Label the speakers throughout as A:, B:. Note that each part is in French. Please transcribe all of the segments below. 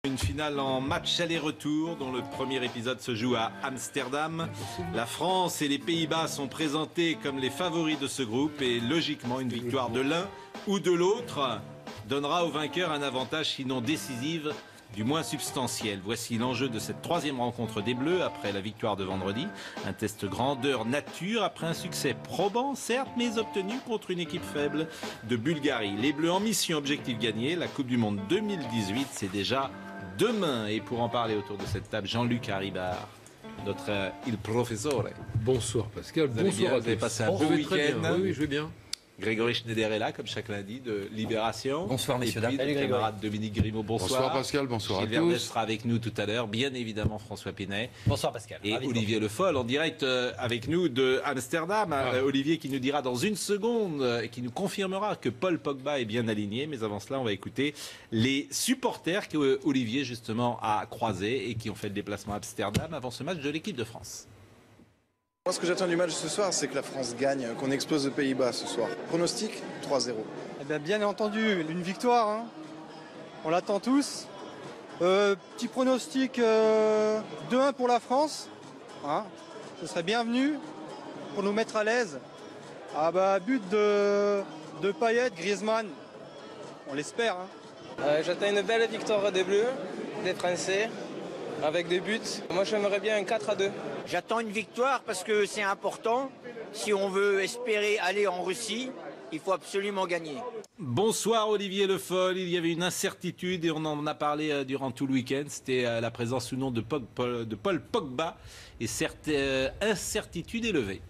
A: Une finale en match aller-retour dont le premier épisode se joue à Amsterdam. La France et les Pays-Bas sont présentés comme les favoris de ce groupe et logiquement une victoire de l'un ou de l'autre donnera au vainqueur un avantage sinon décisif, du moins substantiel. Voici l'enjeu de cette troisième rencontre des Bleus après la victoire de vendredi. Un test grandeur nature après un succès probant certes mais obtenu contre une équipe faible de Bulgarie. Les Bleus en mission objectif gagné. La Coupe du Monde 2018 c'est déjà demain. Et pour en parler autour de cette table, Jean-Luc Haribard, notre Il Professore.
B: Bonsoir Pascal, bonsoir à tous.
A: Vous avez passé un beau week-end.
B: Oui, je vais bien.
A: Grégory Schneider est là, comme chaque lundi, de Libération.
C: Bonsoir, messieurs, dames.
A: Salut, camarade Dominique Grimaud, bonsoir.
D: Bonsoir Pascal, bonsoir
A: Gilles
D: à tous.
A: Verdez sera avec nous tout à l'heure. Bien évidemment, François Pinet.
C: Bonsoir, Pascal.
A: Et Olivier Le Foll, en direct avec nous de Amsterdam. Olivier qui nous dira dans une seconde, qui nous confirmera que Paul Pogba est bien aligné. Mais avant cela, on va écouter les supporters que Olivier, justement, a croisés et qui ont fait le déplacement à Amsterdam avant ce match de l'équipe de France.
E: Moi, ce que j'attends du match ce soir, c'est que la France gagne, qu'on explose les Pays-Bas ce soir. Pronostic 3-0.
F: Eh bien entendu, une victoire, hein. On l'attend tous. Petit pronostic 2-1 pour la France. Hein. Ce serait bienvenu pour nous mettre à l'aise. But de Payet, Griezmann. On l'espère. Hein.
G: J'attends une belle victoire des Bleus, des Français, avec des buts. Moi, j'aimerais bien un 4-2.
H: J'attends une victoire parce que c'est important. Si on veut espérer aller en Russie, il faut absolument gagner.
A: Bonsoir Olivier Le Foll. Il y avait une incertitude et on en a parlé durant tout le week-end. C'était la présence ou non de Paul Pogba. Et cette incertitude est levée.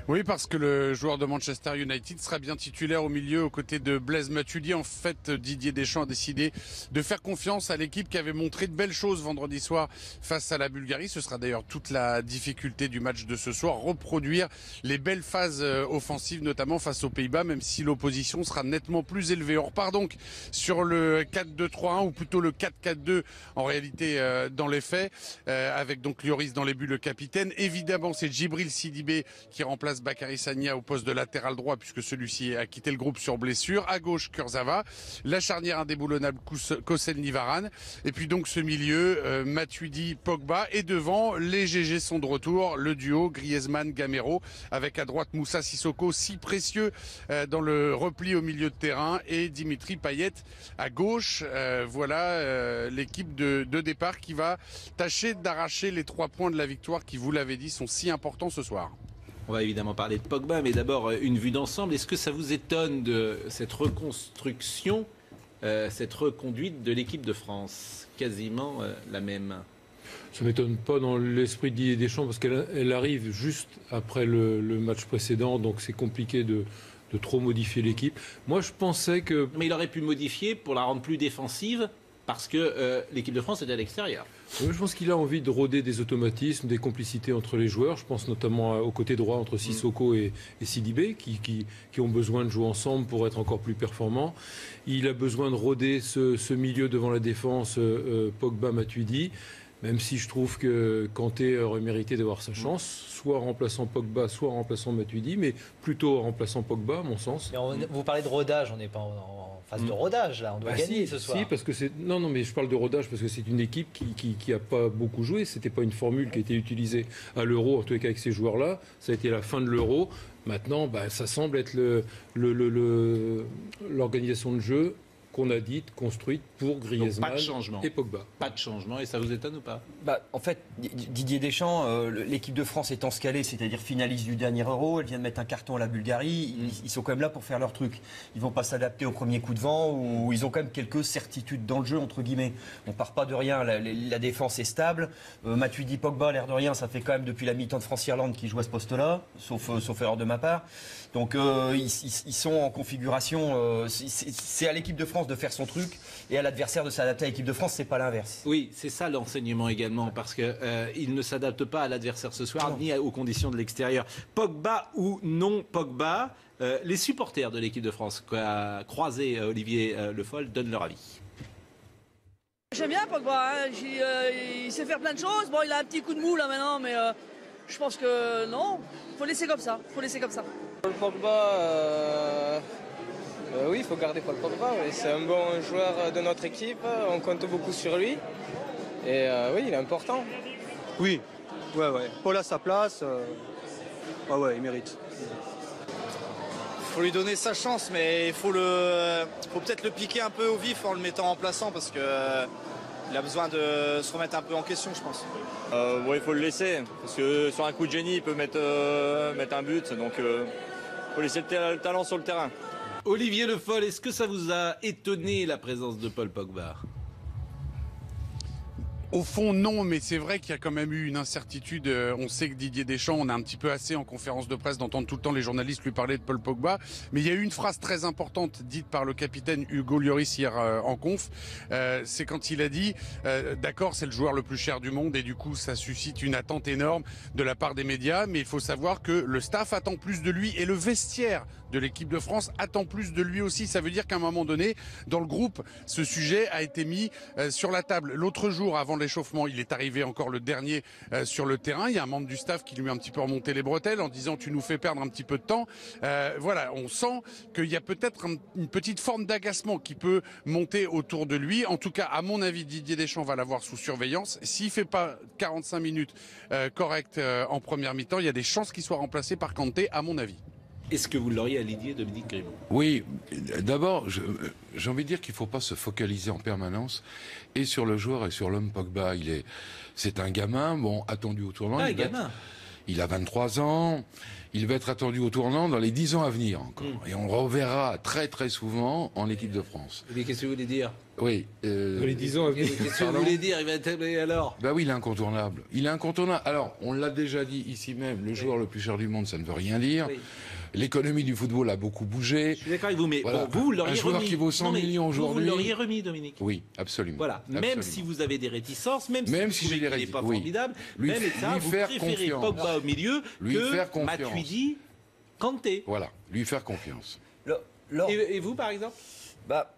D: Oui, parce que le joueur de Manchester United sera bien titulaire au milieu aux côtés de Blaise Matuidi. En fait, Didier Deschamps a décidé de faire confiance à l'équipe qui avait montré de belles choses vendredi soir face à la Bulgarie. Ce sera d'ailleurs toute la difficulté du match de ce soir, reproduire les belles phases offensives, notamment face aux Pays-Bas, même si l'opposition sera nettement plus élevée. On repart donc sur le 4-2-3-1 ou plutôt le 4-4-2 en réalité dans les faits, avec donc Lloris dans les buts, le capitaine. Évidemment, c'est Djibril Sidibé qui remplace Bakary Sagna au poste de latéral droit puisque celui-ci a quitté le groupe sur blessure. À gauche, Kurzawa. La charnière indéboulonnable, Koscielny Varane. Et puis donc ce milieu, Matuidi, Pogba. Et devant, les GG sont de retour. Le duo Griezmann-Gamero avec à droite Moussa Sissoko, si précieux dans le repli au milieu de terrain. Et Dimitri Payet à gauche. Voilà l'équipe de départ qui va tâcher d'arracher les 3 points de la victoire qui, vous l'avez dit, sont si importants ce soir.
A: On va évidemment parler de Pogba, mais d'abord une vue d'ensemble. Est-ce que ça vous étonne de cette reconstruction, cette reconduite de l'équipe de France? Quasiment la même.
B: Ça ne m'étonne pas dans l'esprit de Didier Deschamps parce qu'elle arrive juste après le match précédent, donc c'est compliqué de trop modifier l'équipe. Moi, je pensais que...
A: Mais il aurait pu modifier pour la rendre plus défensive parce que l'équipe de France était à l'extérieur.
B: Oui, je pense qu'il a envie de rôder des automatismes, des complicités entre les joueurs. Je pense notamment au côté droit entre Sissoko et Sidibé qui ont besoin de jouer ensemble pour être encore plus performants. Il a besoin de rôder ce milieu devant la défense Pogba-Matuidi. Même si je trouve que Kanté aurait mérité d'avoir sa chance, soit en remplaçant Pogba, soit en remplaçant Matuidi, mais plutôt en remplaçant Pogba, à mon sens.
C: Vous parlez de rodage, on n'est pas en phase de rodage, là, on doit gagner ce soir.
B: Si, parce que c'est... Non, mais je parle de rodage parce que c'est une équipe qui a pas beaucoup joué. C'était pas une formule qui a été utilisée à l'Euro, en tout cas avec ces joueurs-là. Ça a été la fin de l'Euro. Maintenant, ça semble être l'organisation de jeu qu'on a dite, construite pour Griezmann et Pogba.
A: Pas de changement, et ça vous étonne ou pas?
C: En fait, Didier Deschamps, l'équipe de France étant scalée, c'est-à-dire finaliste du dernier Euro, elle vient de mettre un carton à la Bulgarie, ils sont quand même là pour faire leur truc. Ils vont pas s'adapter au premier coup de vent, ou ils ont quand même quelques certitudes dans le jeu, entre guillemets. On part pas de rien, la défense est stable. Matuidi, Pogba, l'air de rien, ça fait quand même depuis la mi-temps de France-Irlande qu'ils jouent à ce poste-là, sauf erreur de ma part. Donc ils sont en configuration, c'est à l'équipe de France de faire son truc et à l'adversaire de s'adapter à l'équipe de France, c'est pas l'inverse.
A: Oui, c'est ça l'enseignement également, parce qu'il ne s'adapte pas à l'adversaire ce soir, ni aux conditions de l'extérieur. Pogba ou non Pogba, les supporters de l'équipe de France qu'a croisé Olivier Le Foll donnent leur avis.
I: J'aime bien Pogba, hein. Il sait faire plein de choses. Bon, il a un petit coup de mou là maintenant, mais je pense que non, faut laisser comme ça.
G: Pogba, Oui, il faut garder Paul Pogba. Oui. C'est un bon joueur de notre équipe. On compte beaucoup sur lui. Et oui, il est important.
F: Oui, ouais. Paul a sa place. Ouais, il mérite.
J: Il faut lui donner sa chance, mais il faut peut-être le piquer un peu au vif en le mettant remplaçant parce que il a besoin de se remettre un peu en question, je pense.
K: Il faut le laisser parce que sur un coup de génie, il peut mettre un but. Donc, il faut laisser le talent sur le terrain.
A: Olivier Le Foll, est-ce que ça vous a étonné la présence de Paul Pogba ?
D: Au fond, non, mais c'est vrai qu'il y a quand même eu une incertitude. On sait que Didier Deschamps, on a un petit peu assez en conférence de presse d'entendre tout le temps les journalistes lui parler de Paul Pogba. Mais il y a eu une phrase très importante dite par le capitaine Hugo Lloris hier en conf. C'est quand il a dit d'accord, c'est le joueur le plus cher du monde et du coup, ça suscite une attente énorme de la part des médias. Mais il faut savoir que le staff attend plus de lui et le vestiaire de l'équipe de France attend plus de lui aussi. Ça veut dire qu'à un moment donné, dans le groupe, ce sujet a été mis sur la table. L'autre jour, avant l'échauffement, il est arrivé encore le dernier sur le terrain. Il y a un membre du staff qui lui a un petit peu remonté les bretelles en disant tu nous fais perdre un petit peu de temps. Voilà, on sent qu'il y a peut-être une petite forme d'agacement qui peut monter autour de lui. En tout cas, à mon avis, Didier Deschamps va l'avoir sous surveillance. S'il fait pas 45 minutes correctes en première mi-temps, il y a des chances qu'il soit remplacé par Kanté, à mon avis.
A: Est-ce que vous l'auriez aligné, Dominique Grimaud ?
L: Oui, d'abord, j'ai envie de dire qu'il ne faut pas se focaliser en permanence et sur le joueur et sur l'homme Pogba. C'est un gamin, attendu au tournant. Il a 23 ans. Il va être attendu au tournant dans les 10 ans à venir encore. Et on le reverra très très souvent en équipe de France.
A: Mais qu'est-ce que vous voulez dire ?
L: Oui.
B: Dans les 10 ans à venir.
A: Qu'est-ce que vous voulez dire ? Il va être alors ?
L: Oui, il est incontournable. Alors, on l'a déjà dit ici même, le joueur le plus cher du monde, ça ne veut rien dire. Oui. L'économie du football a beaucoup bougé.
A: Je suis d'accord avec vous, mais
L: voilà.
A: Vous l'auriez remis.
L: Un joueur qui vaut 100 millions aujourd'hui.
A: Vous l'auriez remis, Dominique.
L: Oui, absolument.
A: Voilà.
L: Absolument.
A: Même si vous avez des réticences, même si
L: j'ai des
A: il n'est pas formidable, vous préférez Pogba au milieu que Matuidi, Kanté.
L: Voilà, lui faire confiance.
A: Et vous, par exemple ?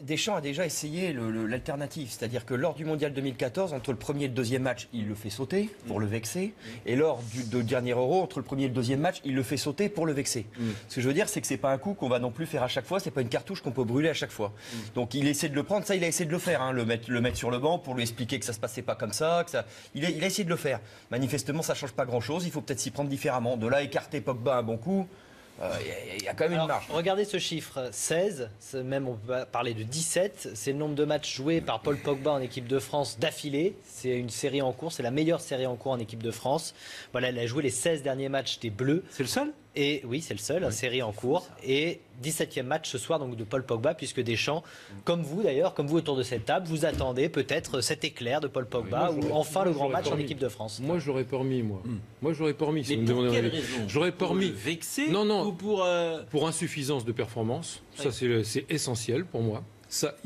C: Deschamps a déjà essayé l'alternative, c'est-à-dire que lors du Mondial 2014, entre le premier et le deuxième match, il le fait sauter pour le vexer, et lors du dernier Euro, entre le premier et le deuxième match, il le fait sauter pour le vexer. Ce que je veux dire, c'est que c'est pas un coup qu'on va non plus faire à chaque fois, c'est pas une cartouche qu'on peut brûler à chaque fois. Donc il essaie de le prendre, ça il a essayé de le faire, le mettre sur le banc pour lui expliquer que ça se passait pas comme ça, il a essayé de le faire. Manifestement, ça change pas grand-chose, il faut peut-être s'y prendre différemment. De là, écarter Pogba un bon coup. Il y a quand même une marge.
M: Regardez ce chiffre, 16, même on peut parler de 17, c'est le nombre de matchs joués par Paul Pogba en équipe de France d'affilée. C'est une série en cours, c'est la meilleure série en cours en équipe de France. Voilà, elle a joué les 16 derniers matchs des Bleus.
A: C'est le seul ?
M: Et oui, c'est le seul, série en cours. Et 17e match ce soir donc de Paul Pogba, puisque Deschamps, comme vous d'ailleurs, comme vous autour de cette table, vous attendez peut-être cet éclair de Paul Pogba ou enfin le grand match en équipe de France.
B: Moi, je l'aurais pas remis, moi. Moi, je l'aurais pas remis.
A: Mais pour quelle raison ?
B: J'aurais pas remis.
A: Vexé
B: ou
A: pour
B: insuffisance de performance. Ça, c'est essentiel pour moi. Ça,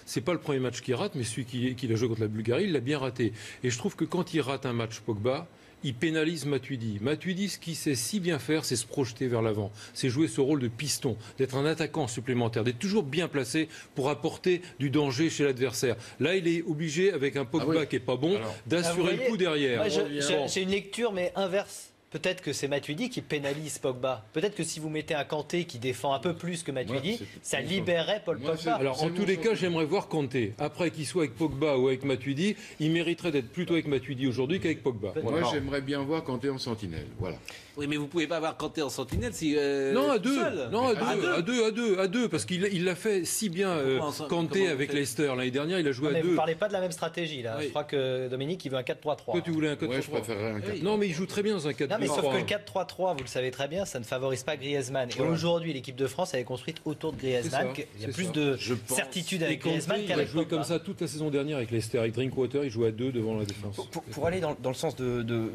B: c'est pas le premier match qu'il rate, mais celui qu'il a joué contre la Bulgarie, il l'a bien raté. Et je trouve que quand il rate un match Pogba, il pénalise Matuidi. Matuidi, ce qu'il sait si bien faire, c'est se projeter vers l'avant. C'est jouer ce rôle de piston, d'être un attaquant supplémentaire, d'être toujours bien placé pour apporter du danger chez l'adversaire. Là, il est obligé, avec un Pogba qui est pas bon, d'assurer le coup derrière.
M: J'ai une lecture, mais inverse. Peut-être que c'est Matuidi qui pénalise Pogba. Peut-être que si vous mettez un Kanté qui défend un peu plus que Matuidi, ça libérerait Paul Pogba.
B: Alors en tous les cas, j'aimerais voir Kanté. Après qu'il soit avec Pogba ou avec Matuidi, il mériterait d'être plutôt avec Matuidi aujourd'hui qu'avec Pogba.
L: Moi, j'aimerais bien voir Kanté en sentinelle. Voilà.
A: Oui, mais vous pouvez pas avoir Kanté en sentinelle si.
B: Non, à deux. Non, à deux, parce qu'il l'a fait si bien Kanté avec Leicester l'année dernière. Il a joué à deux.
M: Vous parlez pas de la même stratégie là. Je crois que Dominique il veut un 4-3-3.
B: Toi, tu voulais un 4-3-3.
L: Ouais, je préférerais un 4-3-3.
B: Non, mais il joue très bien dans un 4-3-3.
M: Mais sauf que le 4-3-3, vous le savez très bien, ça ne favorise pas Griezmann. Et aujourd'hui, l'équipe de France elle est construite autour de Griezmann. Il y a plus de certitude avec Griezmann qu'avec Pogba.
B: Il a joué comme ça toute la saison dernière avec Leicester, avec Drinkwater, il jouait à deux devant la défense.
C: Pour aller dans le sens de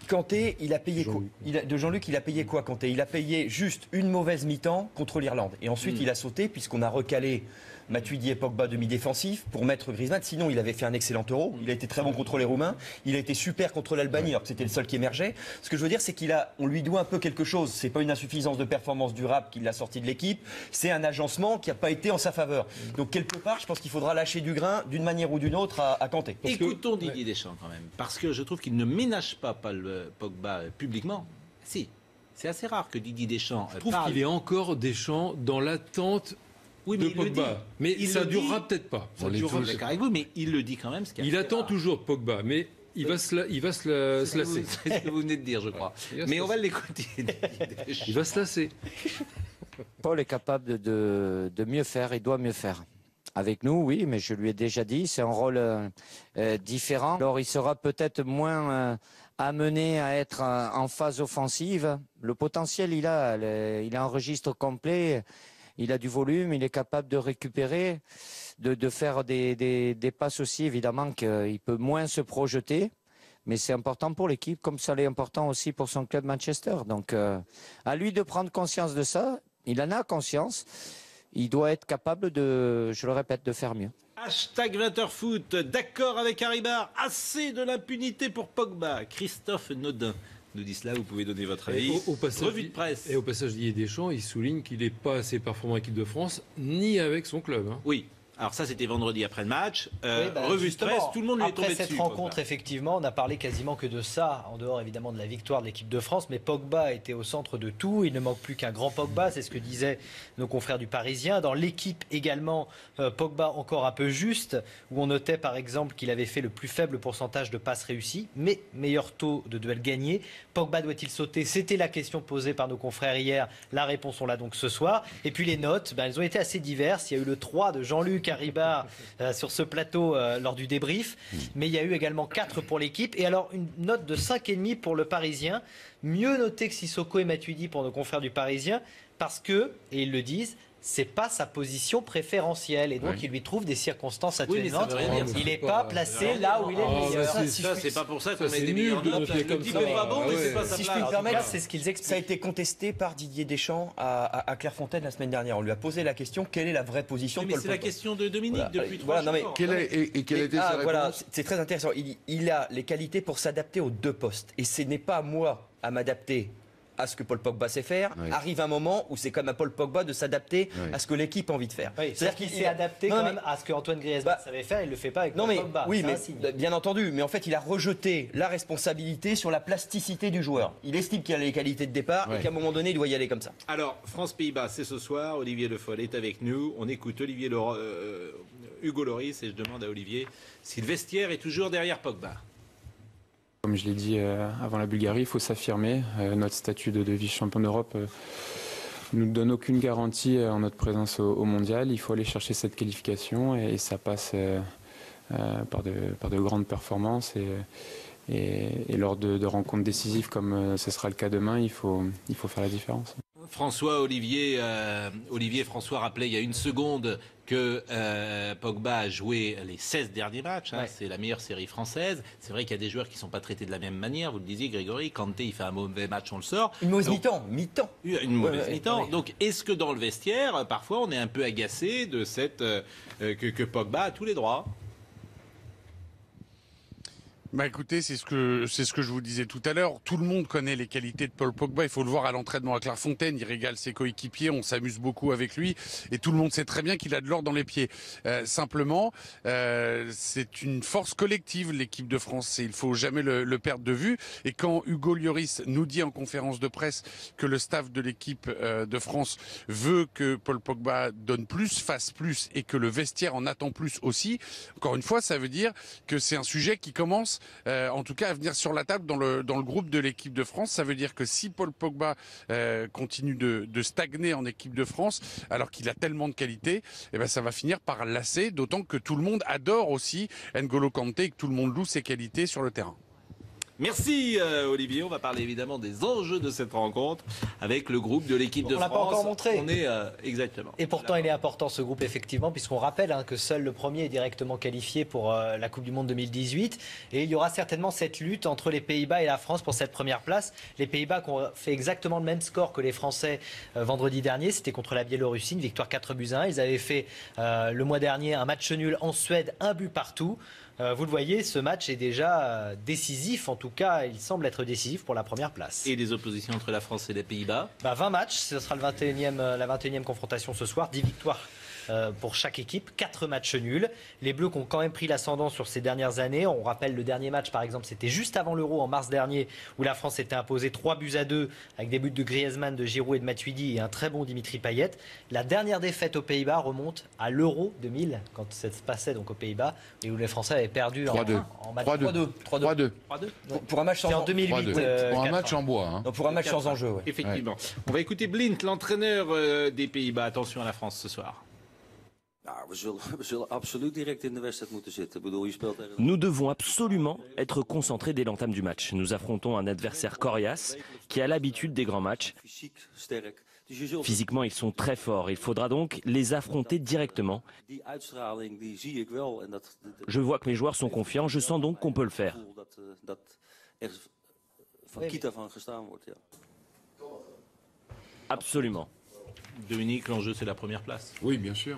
C: Kanté, il a payé quoi de Jean-Luc, il a payé quoi Kanté ? Il a payé juste une mauvaise mi-temps contre l'Irlande. Et ensuite, il a sauté puisqu'on a recalé Matuidi et Pogba demi-défensif pour mettre Griezmann. Sinon, il avait fait un excellent Euro. Il a été très bon contre les Roumains. Il a été super contre l'Albanie, alors que c'était le seul qui émergeait. Ce que je veux dire, c'est on lui doit un peu quelque chose. C'est pas une insuffisance de performance durable qui l'a sorti de l'équipe. C'est un agencement qui n'a pas été en sa faveur. Donc, quelque part, je pense qu'il faudra lâcher du grain d'une manière ou d'une autre à Kanté.
A: Écoutons Didier Deschamps quand même. Parce que je trouve qu'il ne ménage pas Paul Pogba publiquement. Si. C'est assez rare que Didier Deschamps
B: Je trouve
A: parle.
B: qu'il est encore Deschamps dans l'attente de Pogba. Mais ça ne durera peut-être pas.
A: Je suis d'accord avec vous, mais il le dit quand même.
B: Il attend toujours Pogba, mais il va se lasser.
A: C'est ce que vous venez de dire, je crois. Mais on va l'écouter.
B: Il va se lasser.
N: Paul est capable de mieux faire, il doit mieux faire. Avec nous, oui, mais je lui ai déjà dit, c'est un rôle différent. Alors il sera peut-être moins amené à être en phase offensive. Le potentiel, il a un registre complet, il a du volume, il est capable de récupérer, de faire des passes aussi, évidemment qu'il peut moins se projeter. Mais c'est important pour l'équipe, comme ça l'est important aussi pour son club Manchester. Donc à lui de prendre conscience de ça, il en a conscience. Il doit être capable je le répète, de faire mieux.
A: Hashtag 20h-foot, d'accord avec Haribar, assez de l'impunité pour Pogba. Christophe Nodin nous dit cela, vous pouvez donner votre avis. Revue de presse.
B: Et au passage, Didier Deschamps, il souligne qu'il n'est pas assez performant en équipe de France, ni avec son club.
A: Oui. Alors ça, c'était vendredi après le match. Revue de presse, tout le monde lui est tombé dessus.
M: Après cette rencontre, effectivement, on n'a parlé quasiment que de ça, en dehors évidemment de la victoire de l'équipe de France. Mais Pogba était au centre de tout. Il ne manque plus qu'un grand Pogba, c'est ce que disaient nos confrères du Parisien. Dans l'équipe également, Pogba encore un peu juste, où on notait par exemple qu'il avait fait le plus faible pourcentage de passes réussies, mais meilleur taux de duels gagnés. Pogba doit-il sauter? C'était la question posée par nos confrères hier. La réponse, on l'a donc ce soir. Et puis les notes, elles ont été assez diverses. Il y a eu le 3 de Jean-Luc Haribar sur ce plateau lors du débrief, mais il y a eu également 4 pour l'équipe, et alors une note de 5,5 pour le Parisien, mieux noté que Sissoko et Matuidi pour nos confrères du Parisien, parce que, et ils le disent, c'est pas sa position préférentielle, et donc il lui trouve des circonstances atténuantes. Il n'est pas placé là où il est le meilleur.
A: Ça, c'est pas pour ça qu'on met des
B: nul
A: millions de notes. Le type n'est pas bon, mais c'est pas sa place.
C: Si je puis me permettre,
M: c'est ce qu'ils expliquent.
C: Ça a été contesté par Didier Deschamps à Clairefontaine la semaine dernière. On lui a posé la question, quelle est la vraie position de Paul Pogba ?
A: C'est la question de Dominique depuis 3 jours.
L: Quelle a été sa réponse ?
C: Voilà, c'est très intéressant. Il a les qualités pour s'adapter aux 2 postes. Et ce n'est pas à moi à m'adapter à ce que Paul Pogba sait faire. Arrive un moment où c'est comme à Paul Pogba de s'adapter à ce que l'équipe a envie de faire.
M: C'est-à-dire qu'il s'est adapté quand même à ce qu'Antoine Griezmann savait faire, il ne le fait pas avec Pogba.
C: Oui, mais bien entendu, mais en fait il a rejeté la responsabilité sur la plasticité du joueur. Il estime qu'il a les qualités de départ et qu'à un moment donné il doit y aller comme ça.
A: Alors, France-Pays-Bas, c'est ce soir, Olivier Le Foll est avec nous, on écoute Hugo Lloris et je demande à Olivier si le vestiaire est toujours derrière Pogba.
O: Comme je l'ai dit avant la Bulgarie, il faut s'affirmer. Notre statut de vice-champion d'Europe ne nous donne aucune garantie en notre présence au mondial. Il faut aller chercher cette qualification et ça passe par de grandes performances. Et lors de rencontres décisives comme ce sera le cas demain, il faut faire la différence.
A: Olivier François rappelait il y a une seconde que Pogba a joué les 16 derniers matchs. C'est la meilleure série française. C'est vrai qu'il y a des joueurs qui ne sont pas traités de la même manière. Vous le disiez, Grégory, Kanté, il fait un mauvais match, on le sort.
C: Une mauvaise mi-temps.
A: Une mauvaise mi-temps. Donc, est-ce que dans le vestiaire, parfois, on est un peu agacé de que Pogba a tous les droits ?
D: Bah écoutez, c'est ce que je vous disais tout à l'heure. Tout le monde connaît les qualités de Paul Pogba. Il faut le voir à l'entraînement à Clairefontaine. Il régale ses coéquipiers. On s'amuse beaucoup avec lui. Et tout le monde sait très bien qu'il a de l'or dans les pieds. Simplement, c'est une force collective, l'équipe de France. Et il faut jamais le perdre de vue. Et quand Hugo Lloris nous dit en conférence de presse que le staff de l'équipe de France veut que Paul Pogba donne plus, fasse plus et que le vestiaire en attend plus aussi, encore une fois, ça veut dire que c'est un sujet qui commence en tout cas à venir sur la table dans le groupe de l'équipe de France. Ça veut dire que si Paul Pogba continue de stagner en équipe de France alors qu'il a tellement de qualité, ça va finir par lasser, d'autant que tout le monde adore aussi N'Golo Kanté et que tout le monde loue ses qualités sur le terrain.
A: Merci Olivier, on va parler évidemment des enjeux de cette rencontre avec le groupe de l'équipe de France.
M: On l'a pas encore montré.
A: On est exactement.
M: Et pourtant il est important ce groupe effectivement, puisqu'on rappelle que seul le premier est directement qualifié pour la Coupe du Monde 2018, et il y aura certainement cette lutte entre les Pays-Bas et la France pour cette première place. Les Pays-Bas qui ont fait exactement le même score que les Français vendredi dernier, c'était contre la Biélorussie, une victoire 4-1. Ils avaient fait le mois dernier un match nul en Suède, 1 but partout. Vous le voyez, ce match est déjà décisif, en tout cas il semble être décisif pour la première place.
A: Et les oppositions entre la France et les Pays-Bas
M: 20 matchs, ce sera la 21e confrontation ce soir, 10 victoires pour chaque équipe, 4 matchs nuls. Les Bleus qui ont quand même pris l'ascendant sur ces dernières années. On rappelle le dernier match, par exemple, c'était juste avant l'Euro en mars dernier, où la France s'était imposée 3-2 avec des buts de Griezmann, de Giroud et de Matuidi et un très bon Dimitri Payet. La dernière défaite aux Pays-Bas remonte à l'Euro 2000, quand ça se passait donc aux Pays-Bas, et où les Français avaient perdu en match
C: 3-2. Pour un match sans
M: en 2008.
L: Pour un match en bois. Hein.
C: Non, pour un match sans enjeu, ouais.
A: Effectivement. On va écouter Blind, l'entraîneur des Pays-Bas. Attention à la France ce soir.
P: Nous devons absolument être concentrés dès l'entame du match. Nous affrontons un adversaire coriace qui a l'habitude des grands matchs. Physiquement, ils sont très forts. Il faudra donc les affronter directement. Je vois que mes joueurs sont confiants. Je sens donc qu'on peut le faire. Absolument.
A: Dominique, l'enjeu c'est la première place.
L: Oui, bien sûr.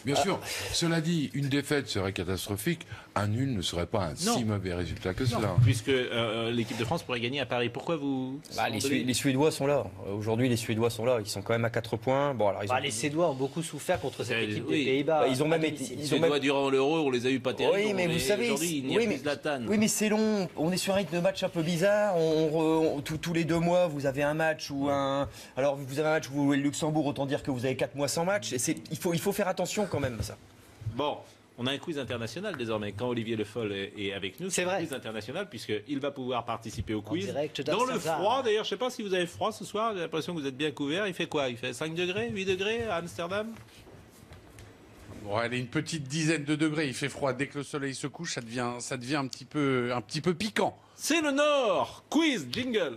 L: Bien sûr. Cela dit, une défaite serait catastrophique. Un nul ne serait pas un si mauvais résultat que cela.
A: Puisque l'équipe de France pourrait gagner à Paris. Pourquoi vous...
C: Les Suédois sont là. Aujourd'hui, les Suédois sont là. Ils sont quand même à 4 points. Bon, alors,
M: les Suédois ont beaucoup souffert contre cette équipe des Pays-Bas.
C: Ils ont même été...
A: Les Suédois, durant l'Euro, on les a eu pas terribles.
C: Oui, mais vous savez...
A: Oui,
C: mais c'est long. On est sur un rythme de match un peu bizarre. Tous les 2 mois, vous avez un match ou un... Alors, vous avez un match où vous jouez le Luxembourg, autant dire que vous avez 4 mois sans match. Il faut faire attention quand même à ça.
A: Bon, on a un quiz international désormais. Quand Olivier Le Foll est avec nous, c'est un quiz international puisqu'il va pouvoir participer au quiz. Dans le froid, d'ailleurs, je ne sais pas si vous avez froid ce soir. J'ai l'impression que vous êtes bien couvert. Il fait quoi? Il fait 5 degrés, 8 degrés à Amsterdam?
D: Bon, elle est une petite dizaine de degrés. Il fait froid. Dès que le soleil se couche, ça devient un petit peu piquant.
A: C'est le Nord. Quiz, jingle.